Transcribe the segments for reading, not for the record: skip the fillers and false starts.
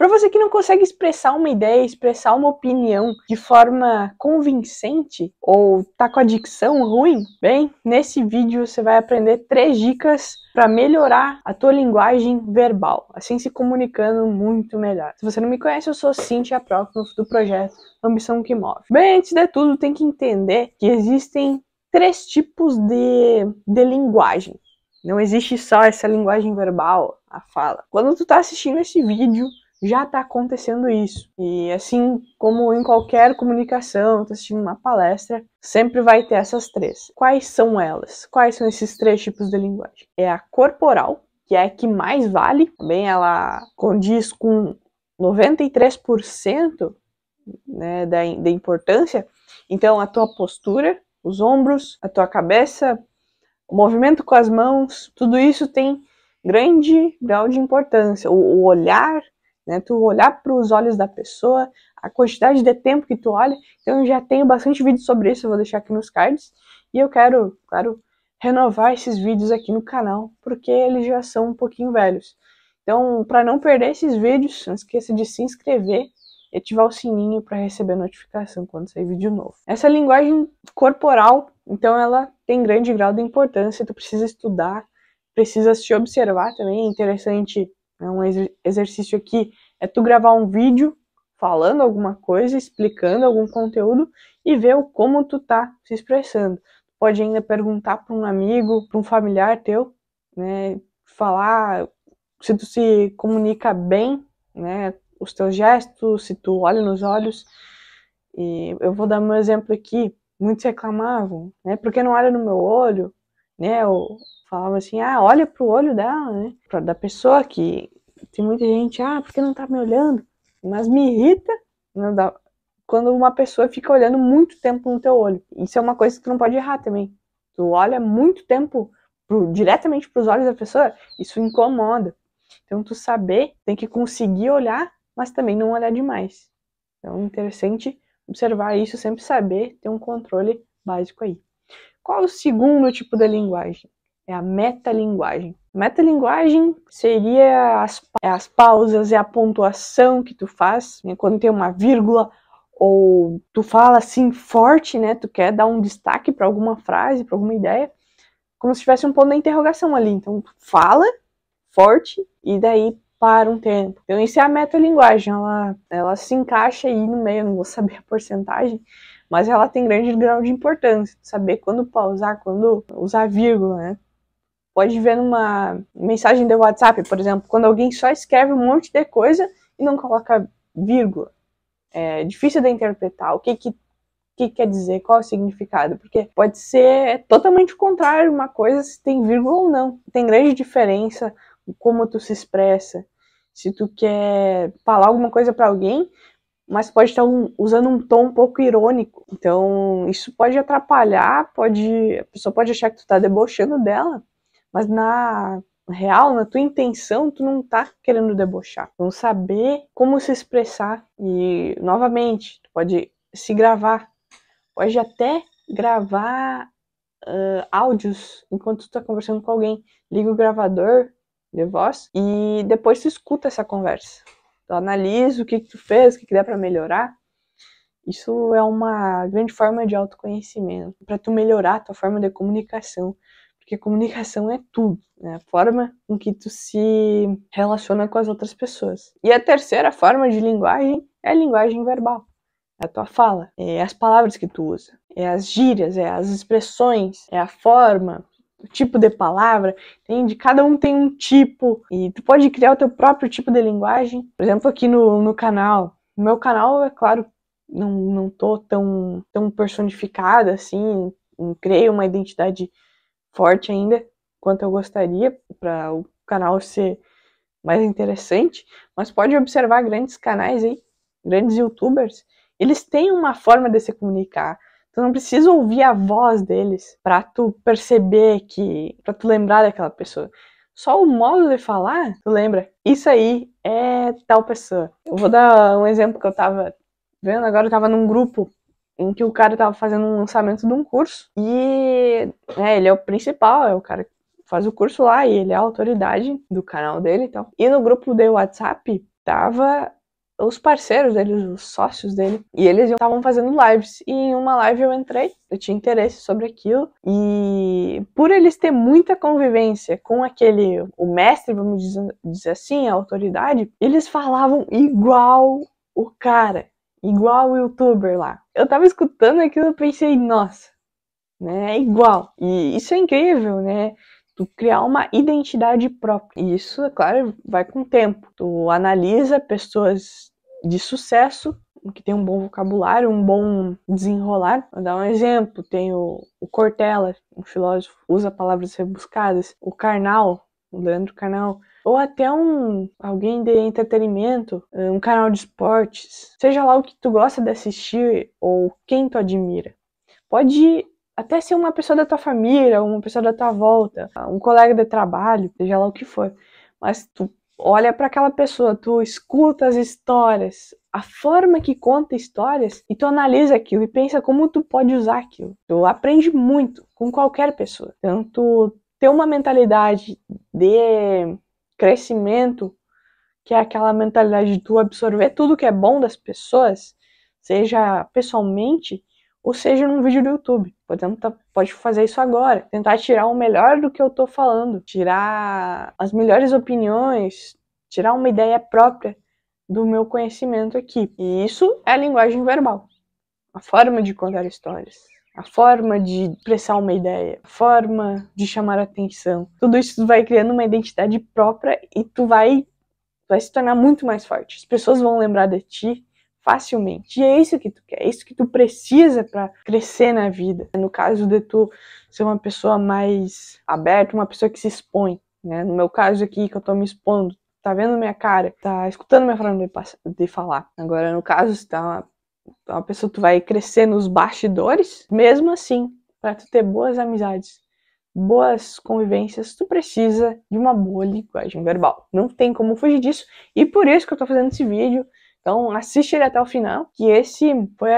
Para você que não consegue expressar uma ideia, expressar uma opinião de forma convincente ou tá com a dicção ruim, bem, nesse vídeo você vai aprender 3 dicas para melhorar a tua linguagem verbal, assim se comunicando muito melhor. Se você não me conhece, eu sou Cíntia Próximo do projeto Ambição que Move. Bem, antes de tudo, tem que entender que existem 3 tipos de linguagem. Não existe só essa linguagem verbal, a fala. Quando tu tá assistindo esse vídeo, já tá acontecendo isso. E assim como em qualquer comunicação, tá assistindo uma palestra, sempre vai ter essas 3. Quais são elas? Quais são esses 3 tipos de linguagem? É a corporal, que é a que mais vale. Também ela condiz com 93%, né, da importância. Então a tua postura, os ombros, a tua cabeça, o movimento com as mãos, tudo isso tem grande grau de importância. O olhar, né, tu olhar para os olhos da pessoa, a quantidade de tempo que tu olha. Então eu já tenho bastante vídeo sobre isso, eu vou deixar aqui nos cards. E eu quero, claro, renovar esses vídeos aqui no canal, porque eles já são um pouquinho velhos. Então, para não perder esses vídeos, não esqueça de se inscrever e ativar o sininho para receber notificação quando sair vídeo novo. Essa linguagem corporal, então, ela tem grande grau de importância, tu precisa estudar, precisa se observar também. É interessante, um exercício aqui é tu gravar um vídeo falando alguma coisa, explicando algum conteúdo e ver como tu tá se expressando. Tu pode ainda perguntar para um amigo, para um familiar teu, né, falar se tu se comunica bem, né, os teus gestos, se tu olha nos olhos. E eu vou dar meu exemplo aqui. Muitos reclamavam, né, porque não olha no meu olho, né, eu falava assim, olha pro olho dela, né, da pessoa, que tem muita gente, porque não tá me olhando, mas me irrita, né, quando uma pessoa fica olhando muito tempo no teu olho. Isso é uma coisa que tu não pode errar também. Tu olha muito tempo diretamente pros olhos da pessoa, isso incomoda. Então tu saber, tem que conseguir olhar, mas também não olhar demais. Então é interessante observar isso, sempre saber ter um controle básico aí. Qual é o segundo tipo de linguagem? É a metalinguagem. Metalinguagem seria as pausas, é a pontuação que tu faz, né, quando tem uma vírgula, ou tu fala assim forte, né, tu quer dar um destaque para alguma frase, para alguma ideia, como se tivesse um ponto de interrogação ali. Então tu fala forte e daí para um tempo. Então isso é a metalinguagem, ela se encaixa aí no meio, não vou saber a porcentagem, mas ela tem grande grau de importância, saber quando pausar, quando usar vírgula, né? Pode ver numa mensagem de WhatsApp, por exemplo, quando alguém só escreve um monte de coisa e não coloca vírgula. É difícil de interpretar o que quer dizer, qual é o significado, porque pode ser totalmente o contrário uma coisa se tem vírgula ou não. Tem grande diferença como tu se expressa. Se tu quer falar alguma coisa para alguém, mas pode estar usando um tom um pouco irônico. Então, isso pode atrapalhar, a pessoa pode achar que tu tá debochando dela, mas na real, na tua intenção, tu não tá querendo debochar. Então, saber como se expressar. E, novamente, tu pode se gravar. Pode até gravar áudios enquanto tu tá conversando com alguém. Liga o gravador de voz e depois tu escuta essa conversa. Tu analisa o que tu fez, o que dá para melhorar. Isso é uma grande forma de autoconhecimento, para tu melhorar a tua forma de comunicação, porque comunicação é tudo, né? A forma com que tu se relaciona com as outras pessoas. E a terceira forma de linguagem é a linguagem verbal. É a tua fala, é as palavras que tu usa, é as gírias, é as expressões, é a forma, o tipo de palavra, entende? Cada um tem um tipo e tu pode criar o teu próprio tipo de linguagem. Por exemplo, aqui no canal, no meu canal, é claro, não tô tão personificada assim, não criei uma identidade forte ainda quanto eu gostaria para o canal ser mais interessante, mas pode observar grandes canais aí, grandes youtubers, eles têm uma forma de se comunicar. Tu não precisa ouvir a voz deles pra tu perceber pra tu lembrar daquela pessoa. Só o modo de falar, tu lembra, isso aí é tal pessoa. Eu vou dar um exemplo que eu tava vendo agora, eu tava num grupo em que o cara tava fazendo um lançamento de um curso e ele é o principal, é o cara que faz o curso lá e ele é a autoridade do canal dele e tal. E no grupo de WhatsApp tava os parceiros dele, os sócios dele, e eles estavam fazendo lives, e em uma live eu entrei, eu tinha interesse sobre aquilo, e por eles ter muita convivência com o mestre, vamos dizer assim, a autoridade, eles falavam igual o cara, igual o youtuber lá. Eu tava escutando aquilo e pensei, nossa, né, é igual, e isso é incrível, né? Tu criar uma identidade própria. E isso, é claro, vai com o tempo. Tu analisa pessoas de sucesso, que tem um bom vocabulário, um bom desenrolar. Vou dar um exemplo. Tem o Cortella, um filósofo, usa palavras rebuscadas. O Karnal, o Leandro Carnal. Ou até alguém de entretenimento, um canal de esportes. Seja lá o que tu gosta de assistir ou quem tu admira. Pode até ser uma pessoa da tua família, uma pessoa da tua volta, um colega de trabalho, seja lá o que for. Mas tu olha para aquela pessoa, tu escuta as histórias, a forma que conta histórias, e tu analisa aquilo e pensa como tu pode usar aquilo. Tu aprende muito com qualquer pessoa. Então, tu ter uma mentalidade de crescimento, que é aquela mentalidade de tu absorver tudo que é bom das pessoas, seja pessoalmente, ou seja num vídeo do YouTube. Pode fazer isso agora. Tentar tirar o melhor do que eu tô falando. Tirar as melhores opiniões. Tirar uma ideia própria do meu conhecimento aqui. E isso é a linguagem verbal. A forma de contar histórias. A forma de expressar uma ideia. A forma de chamar a atenção. Tudo isso tu vai criando uma identidade própria e tu vai se tornar muito mais forte. As pessoas vão lembrar de ti facilmente. E é isso que tu quer, é isso que tu precisa para crescer na vida. No caso de tu ser uma pessoa mais aberta, uma pessoa que se expõe, né? No meu caso aqui, que eu tô me expondo, tá vendo minha cara, tá escutando minha forma de falar. Agora, no caso, se tá uma pessoa que tu vai crescer nos bastidores, mesmo assim, para tu ter boas amizades, boas convivências, tu precisa de uma boa linguagem verbal. Não tem como fugir disso, e por isso que eu tô fazendo esse vídeo. Então assiste ele até o final, que esse foi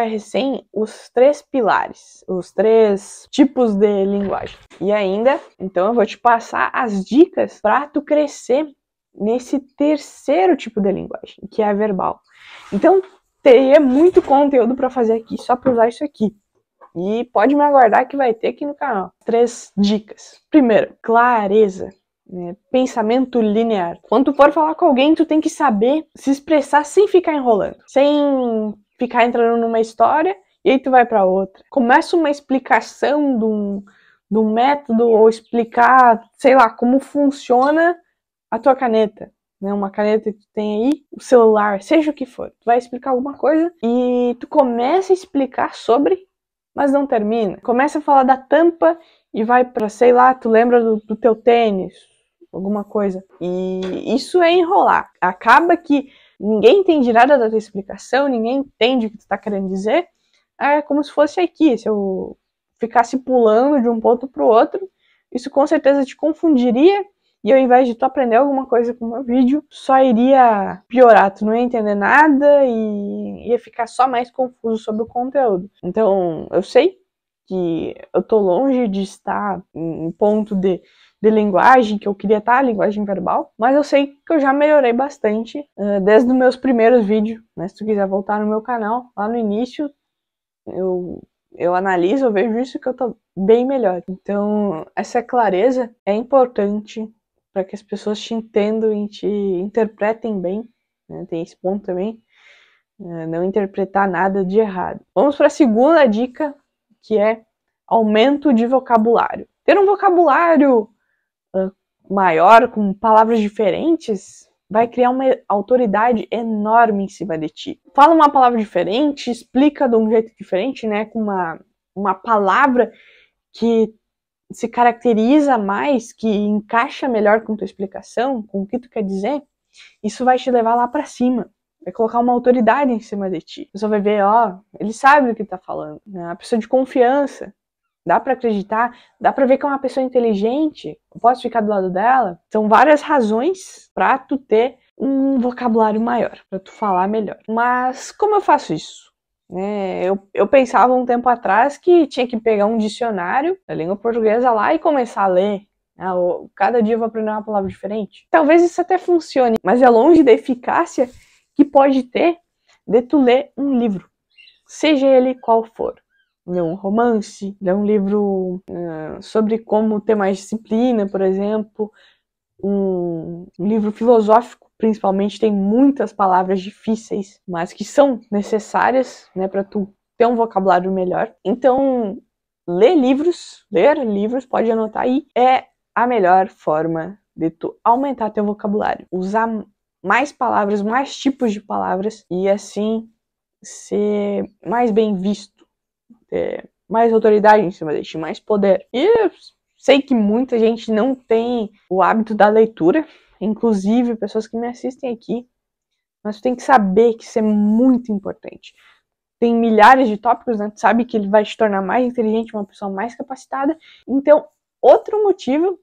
os 3 pilares, os 3 tipos de linguagem. E ainda, então eu vou te passar as dicas para tu crescer nesse 3º tipo de linguagem, que é a verbal. Então teria muito conteúdo para fazer aqui, só para usar isso aqui. E pode me aguardar que vai ter aqui no canal. 3 dicas. Primeiro, clareza. Pensamento linear. Quando tu for falar com alguém, tu tem que saber se expressar sem ficar enrolando, sem ficar entrando numa história e aí tu vai para outra. Começa uma explicação de um método, ou explicar, sei lá, como funciona a tua caneta, né? Uma caneta que tu tem aí, o celular, seja o que for. Tu vai explicar alguma coisa e tu começa a explicar sobre, mas não termina. Começa a falar da tampa e vai para, sei lá, tu lembra do teu tênis, alguma coisa. E isso é enrolar. Acaba que ninguém entende nada da tua explicação, ninguém entende o que tu tá querendo dizer. É como se fosse aqui, se eu ficasse pulando de um ponto pro outro, isso com certeza te confundiria, e ao invés de tu aprender alguma coisa com o meu vídeo, só iria piorar, tu não ia entender nada e ia ficar só mais confuso sobre o conteúdo. Então, eu sei que eu tô longe de estar em ponto de linguagem, que eu queria estar, a linguagem verbal, mas eu sei que eu já melhorei bastante desde os meus primeiros vídeos, né? Se tu quiser voltar no meu canal, lá no início, eu analiso, eu vejo isso que eu tô bem melhor. Então, essa clareza é importante para que as pessoas te entendam e te interpretem bem, né? Tem esse ponto também, não interpretar nada de errado. Vamos para a segunda dica, que é aumento de vocabulário. Ter um vocabulário maior, com palavras diferentes, vai criar uma autoridade enorme em cima de ti. Fala uma palavra diferente, explica de um jeito diferente, né? Com uma palavra que se caracteriza mais, que encaixa melhor com tua explicação, com o que tu quer dizer, isso vai te levar lá pra cima. Vai colocar uma autoridade em cima de ti. A pessoa vai ver, ele sabe do que tá falando, né? Uma pessoa de confiança. Dá pra acreditar, dá pra ver que é uma pessoa inteligente, eu posso ficar do lado dela. São várias razões pra tu ter um vocabulário maior, pra tu falar melhor. Mas como eu faço isso? Eu pensava um tempo atrás que tinha que pegar um dicionário da língua portuguesa lá e começar a ler. Cada dia eu vou aprender uma palavra diferente. Talvez isso até funcione, mas é longe da eficácia que pode ter de tu ler um livro, seja ele qual for. Ler um romance, ler um livro sobre como ter mais disciplina, por exemplo. Um livro filosófico, principalmente, tem muitas palavras difíceis, mas que são necessárias, né, para tu ter um vocabulário melhor. Então, ler livros, pode anotar aí, é a melhor forma de tu aumentar teu vocabulário. Usar mais palavras, mais tipos de palavras e assim ser mais bem visto, ter mais autoridade em cima de ti, mais poder. E eu sei que muita gente não tem o hábito da leitura, inclusive pessoas que me assistem aqui, mas tu tem que saber que isso é muito importante. Tem milhares de tópicos, né? Tu sabe que ele vai te tornar mais inteligente, uma pessoa mais capacitada. Então, outro motivo,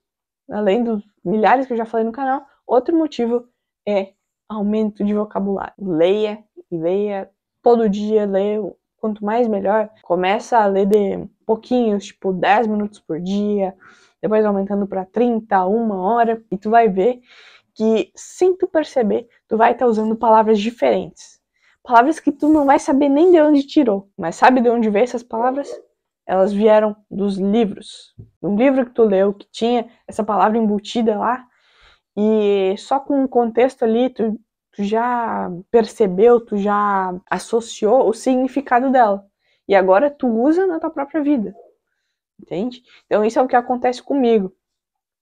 além dos milhares que eu já falei no canal, outro motivo é aumento de vocabulário. Leia e leia todo dia, leia, quanto mais melhor. Começa a ler de pouquinhos, tipo 10 minutos por dia, depois aumentando para 30, 1 hora, e tu vai ver que, sem tu perceber, tu vai estar usando palavras diferentes. Palavras que tu não vai saber nem de onde tirou, mas sabe de onde veio essas palavras? Elas vieram dos livros. Um livro que tu leu, que tinha essa palavra embutida lá, e só com o contexto ali, tu já percebeu, tu já associou o significado dela. E agora tu usa na tua própria vida. Entende? Então isso é o que acontece comigo.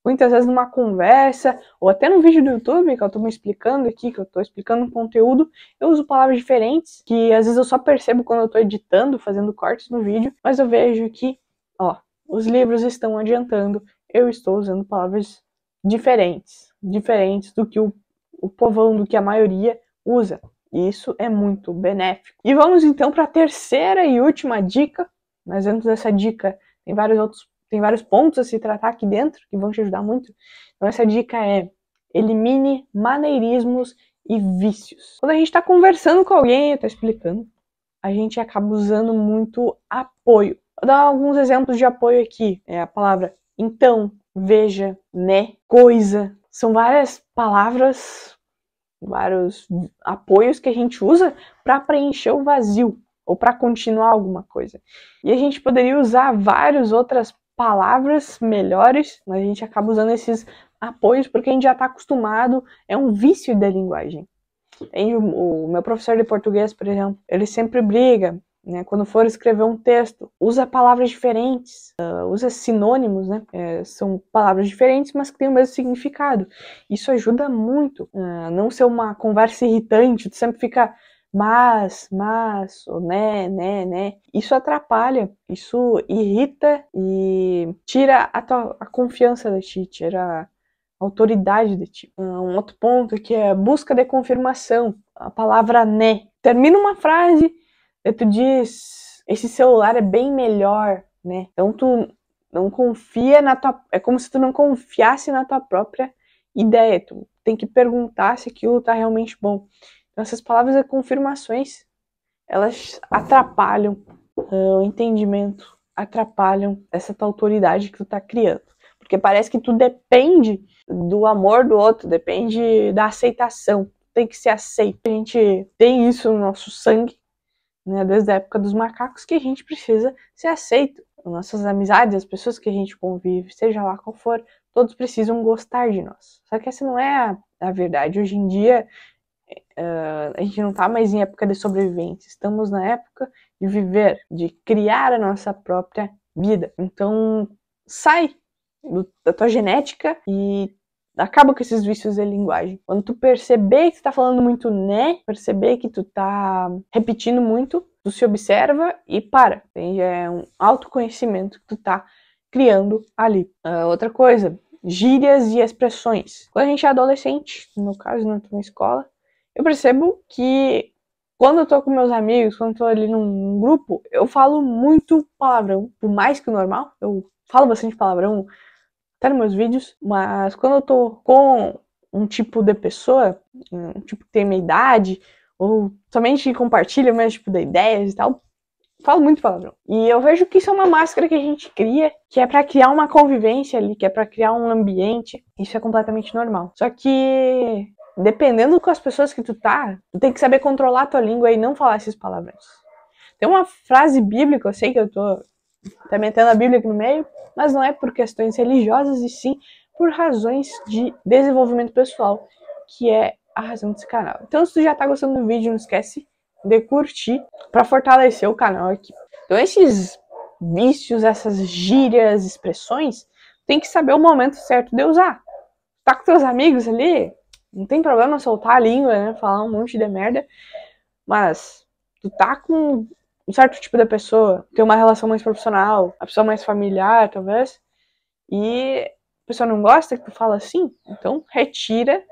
Muitas vezes numa conversa, ou até no vídeo do YouTube, que eu tô me explicando aqui, que eu tô explicando um conteúdo, eu uso palavras diferentes, que às vezes eu só percebo quando eu tô editando, fazendo cortes no vídeo, mas eu vejo que, os livros estão adiantando, eu estou usando palavras diferentes do que o povão, do que a maioria usa. E isso é muito benéfico. E vamos então para a terceira e última dica, mas antes dessa dica tem vários pontos a se tratar aqui dentro que vão te ajudar muito. Então essa dica é: elimine maneirismos e vícios. Quando a gente está conversando com alguém, eu tô explicando, a gente acaba usando muito apoio. Vou dar alguns exemplos de apoio aqui. É a palavra então, veja, né, coisa. São várias palavras, vários apoios que a gente usa para preencher o vazio ou para continuar alguma coisa. E a gente poderia usar várias outras palavras melhores, mas a gente acaba usando esses apoios porque a gente já está acostumado, é um vício da linguagem. O meu professor de português, por exemplo, ele sempre briga, né, quando for escrever um texto, usa palavras diferentes, usa sinônimos, né, são palavras diferentes, mas que têm o mesmo significado. Isso ajuda muito a não ser uma conversa irritante, tu sempre fica mas, ou né. Isso atrapalha, isso irrita e tira a confiança de ti, tira a autoridade de ti. Um outro ponto que é busca de confirmação. A palavra né. Termina uma frase e tu diz, esse celular é bem melhor, né? Então tu não confia na tua... É como se tu não confiasse na tua própria ideia. Tu tem que perguntar se aquilo tá realmente bom. Então essas palavras de confirmações, elas atrapalham o entendimento, atrapalham essa tua autoridade que tu tá criando. Porque parece que tu depende do amor do outro, depende da aceitação. Tem que ser aceito. A gente tem isso no nosso sangue, né, desde a época dos macacos, que a gente precisa ser aceito. Nossas amizades, as pessoas que a gente convive, seja lá qual for, todos precisam gostar de nós. Só que essa não é a verdade. Hoje em dia, a gente não tá mais em época de sobrevivência. Estamos na época de viver, de criar a nossa própria vida. Então, sai da tua genética e acaba com esses vícios de linguagem. Quando tu perceber que tu tá falando muito né, perceber que tu tá repetindo muito, tu se observa e para. É um autoconhecimento que tu tá criando ali. Outra coisa, gírias e expressões. Quando a gente é adolescente, no meu caso, não tô na escola, eu percebo que quando eu tô com meus amigos, quando eu tô ali num grupo, eu falo muito palavrão, por mais que o normal, eu falo bastante palavrão, até nos meus vídeos, mas quando eu tô com um tipo de pessoa, um tipo que tem minha idade, ou somente compartilha o mesmo tipo de ideias e tal, falo muito palavrão. E eu vejo que isso é uma máscara que a gente cria, que é pra criar uma convivência ali, que é pra criar um ambiente. Isso é completamente normal. Só que, dependendo com as pessoas que tu tá, tu tem que saber controlar a tua língua e não falar esses palavrões. Tem uma frase bíblica, eu sei que eu tô até metendo a Bíblia aqui no meio, mas não é por questões religiosas, e sim por razões de desenvolvimento pessoal, que é a razão desse canal. Então, se tu já tá gostando do vídeo, não esquece de curtir para fortalecer o canal aqui. Então, esses vícios, essas gírias, expressões, tem que saber o momento certo de usar. Tá com teus amigos ali, não tem problema soltar a língua, né, falar um monte de merda, mas tu tá com um certo tipo de pessoa, tem uma relação mais profissional, a pessoa mais familiar, talvez, e a pessoa não gosta que tu fala assim, então retira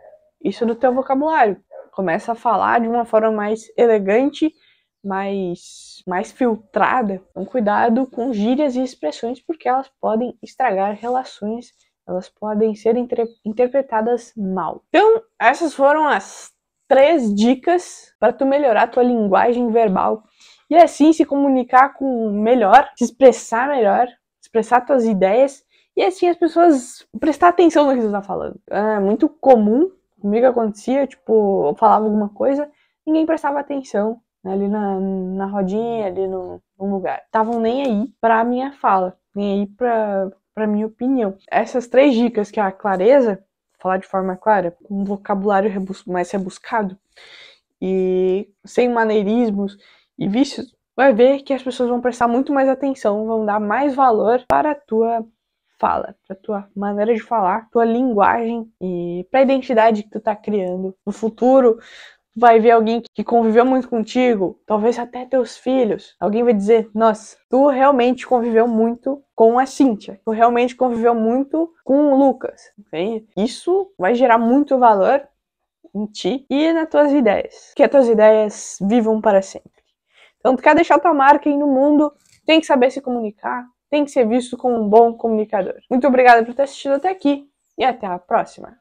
isso do teu vocabulário. Começa a falar de uma forma mais elegante, mais filtrada. Então, cuidado com gírias e expressões, porque elas podem estragar relações, elas podem ser interpretadas mal. Então, essas foram as 3 dicas para tu melhorar a tua linguagem verbal e assim se comunicar com melhor, se expressar melhor, expressar tuas ideias e assim as pessoas prestar atenção no que você está falando. É muito comum, comigo acontecia, tipo, eu falava alguma coisa, ninguém prestava atenção, né, ali na rodinha, ali no lugar. Estavam nem aí pra minha fala, nem aí pra minha opinião. Essas 3 dicas, que é a clareza, falar de forma clara, com um vocabulário mais rebuscado e sem maneirismos e vícios, vai ver que as pessoas vão prestar muito mais atenção, vão dar mais valor para a tua fala, para a tua maneira de falar, tua linguagem e para a identidade que tu tá criando. No futuro, tu vai ver alguém que conviveu muito contigo, talvez até teus filhos. Alguém vai dizer, nossa, tu realmente conviveu muito com a Cíntia, tu realmente conviveu muito com o Lucas. Entende? Isso vai gerar muito valor em ti e nas tuas ideias. Que as tuas ideias vivam para sempre. Então, tu quer deixar tua marca aí no mundo, tem que saber se comunicar, tem que ser visto como um bom comunicador. Muito obrigada por ter assistido até aqui e até a próxima.